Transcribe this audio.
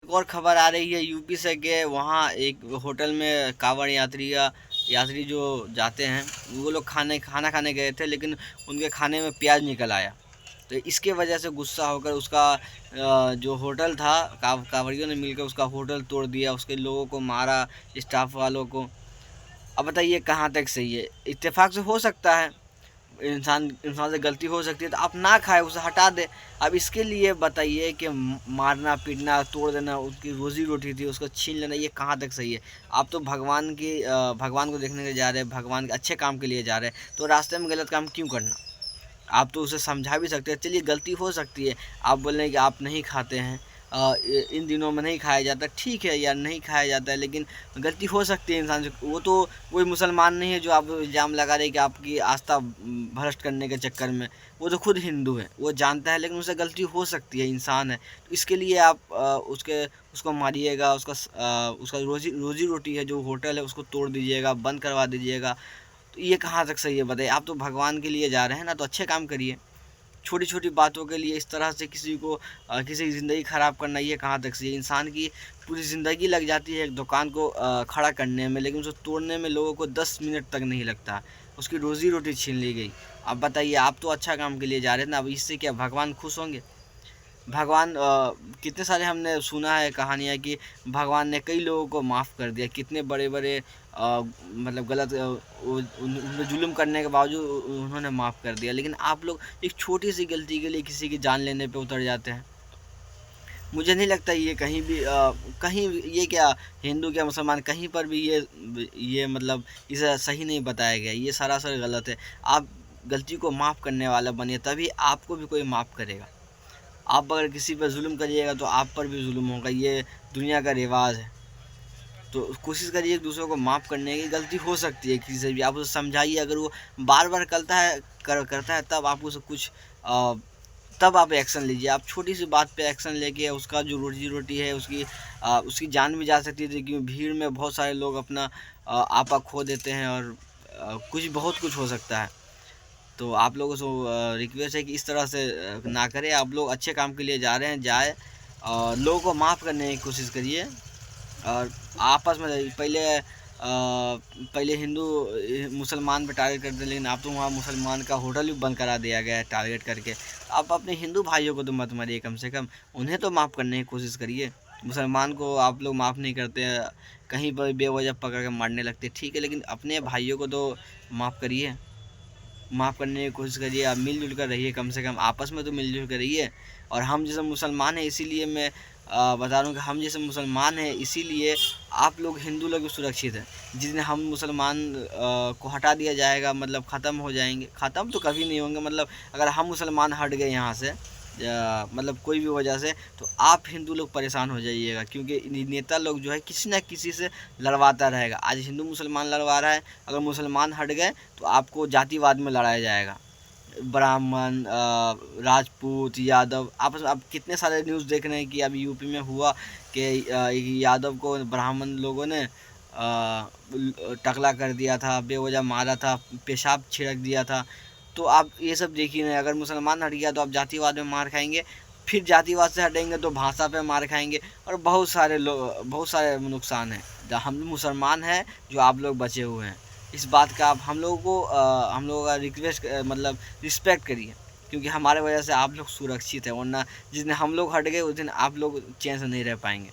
एक और खबर आ रही है यूपी से कि वहाँ एक होटल में कांवड़ यात्री जो जाते हैं वो लोग खाना खाने गए थे, लेकिन उनके खाने में प्याज निकल आया। तो इसके वजह से गुस्सा होकर उसका जो होटल था, कांवड़ियों ने मिलकर उसका होटल तोड़ दिया, उसके लोगों को मारा, स्टाफ वालों को। अब बताइए कहाँ तक सही है? इत्तेफाक से हो सकता है, इंसान से गलती हो सकती है, तो आप ना खाए, उसे हटा दे। अब इसके लिए बताइए कि मारना पीटना तोड़ देना, उसकी रोजी रोटी थी उसको छीन लेना, ये कहाँ तक सही है? आप तो भगवान को देखने के लिए जा रहे हैं, भगवान के अच्छे काम के लिए जा रहे हैं, तो रास्ते में गलत काम क्यों करना? आप तो उसे समझा भी सकते हैं, चलिए गलती हो सकती है, आप बोल रहे हैं कि आप नहीं खाते हैं, इन दिनों में नहीं खाया जाता, ठीक है यार नहीं खाया जाता है, लेकिन गलती हो सकती है इंसान से। वो तो कोई मुसलमान नहीं है जो आप इल्ज़ाम लगा रहे कि आपकी आस्था भ्रष्ट करने के चक्कर में। वो तो खुद हिंदू है, वो जानता है, लेकिन उससे गलती हो सकती है, इंसान है। तो इसके लिए आप उसको मारिएगा, उसका रोजी रोटी है जो होटल है उसको तोड़ दीजिएगा, बंद करवा दीजिएगा, तो ये कहाँ तक सही है बताइए? आप तो भगवान के लिए जा रहे हैं ना, तो अच्छे काम करिए। छोटी छोटी बातों के लिए इस तरह से किसी की ज़िंदगी ख़राब करना, ये कहाँ तक सही है? इंसान की पूरी ज़िंदगी लग जाती है एक दुकान को खड़ा करने में, लेकिन उसे तोड़ने में लोगों को 10 मिनट तक नहीं लगता, उसकी रोज़ी रोटी छीन ली गई। अब बताइए, आप तो अच्छा काम के लिए जा रहे हैं ना, अब इससे क्या भगवान खुश होंगे? भगवान कितने सारे हमने सुना है कहानियाँ कि भगवान ने कई लोगों को माफ़ कर दिया, कितने बड़े बड़े मतलब गलत उन जुल्म करने के बावजूद उन्होंने माफ़ कर दिया, लेकिन आप लोग एक छोटी सी गलती के लिए किसी की जान लेने पे उतर जाते हैं। मुझे नहीं लगता ये कहीं भी कहीं ये क्या हिंदू क्या मुसलमान कहीं पर भी ये मतलब इसे सही नहीं बताया गया, ये सरासर गलत है। आप गलती को माफ़ करने वाला बनिए, तभी आपको भी कोई माफ़ करेगा। आप अगर किसी पर जुल्म करिएगा तो आप पर भी जुल्म होगा, ये दुनिया का रिवाज है। तो कोशिश करिए एक दूसरे को माफ़ करने की। गलती हो सकती है किसी से भी, आप उसे समझाइए। अगर वो बार बार करता है तब आप उसे कुछ तब आप एक्शन लीजिए। आप छोटी सी बात पे एक्शन लेके उसका जो रोजी रोटी है उसकी जान भी जा सकती है, क्योंकि भीड़ में बहुत सारे लोग अपना आपा खो देते हैं, और बहुत कुछ हो सकता है। तो आप लोगों से रिक्वेस्ट है कि इस तरह से ना करें। आप लोग अच्छे काम के लिए जा रहे हैं, जाए और लोगों को माफ़ करने की कोशिश करिए। और आपस में पहले हिंदू मुसलमान पे टारगेट करते हैं, लेकिन अब तो वहाँ मुसलमान का होटल भी बंद करा दिया गया है टारगेट करके। आप अपने हिंदू भाइयों को तो मत मारिए, कम से कम उन्हें तो माफ़ करने की कोशिश करिए। मुसलमान को आप लोग माफ़ नहीं करते हैं, कहीं पर बेवजह पकड़ के मारने लगते, ठीक है, लेकिन अपने भाइयों को तो माफ़ करिए। माफ़ करने की कोशिश करिए, आप मिलजुल कर रहिए, कम से कम आपस में तो मिलजुल कर रहिए। और हम जैसे मुसलमान हैं, इसीलिए मैं बता रहा हूँ कि हम जैसे मुसलमान हैं इसीलिए आप लोग हिंदू लोग भी सुरक्षित हैं। जिस दिन हम मुसलमान को हटा दिया जाएगा, मतलब ख़त्म हो जाएंगे, ख़त्म तो कभी नहीं होंगे, मतलब अगर हम मुसलमान हट गए यहाँ से मतलब कोई भी वजह से, तो आप हिंदू लोग परेशान हो जाइएगा, क्योंकि नेता लोग जो है किसी न किसी से लड़वाता रहेगा। आज हिंदू मुसलमान लड़वा रहा है, अगर मुसलमान हट गए तो आपको जातिवाद में लड़ाया जाएगा। ब्राह्मण राजपूत यादव आपस में, आप कितने सारे न्यूज़ देख रहे हैं कि अभी यूपी में हुआ कि यादव को ब्राह्मण लोगों ने टकला कर दिया था, बेवजह मारा था, पेशाब छिड़क दिया था। तो आप ये सब देखिए ना, अगर मुसलमान हट गया तो आप जातिवाद में मार खाएंगे, फिर जातिवाद से हटेंगे तो भाषा पे मार खाएंगे, और बहुत सारे नुकसान हैं। हम मुसलमान हैं जो आप लोग बचे हुए हैं, इस बात का आप हम लोगों का रिक्वेस्ट मतलब रिस्पेक्ट करिए, क्योंकि हमारे वजह से आप लोग सुरक्षित हैं, वरना जिस दिन हम लोग हट गए उस दिन आप लोग चैन से नहीं रह पाएंगे।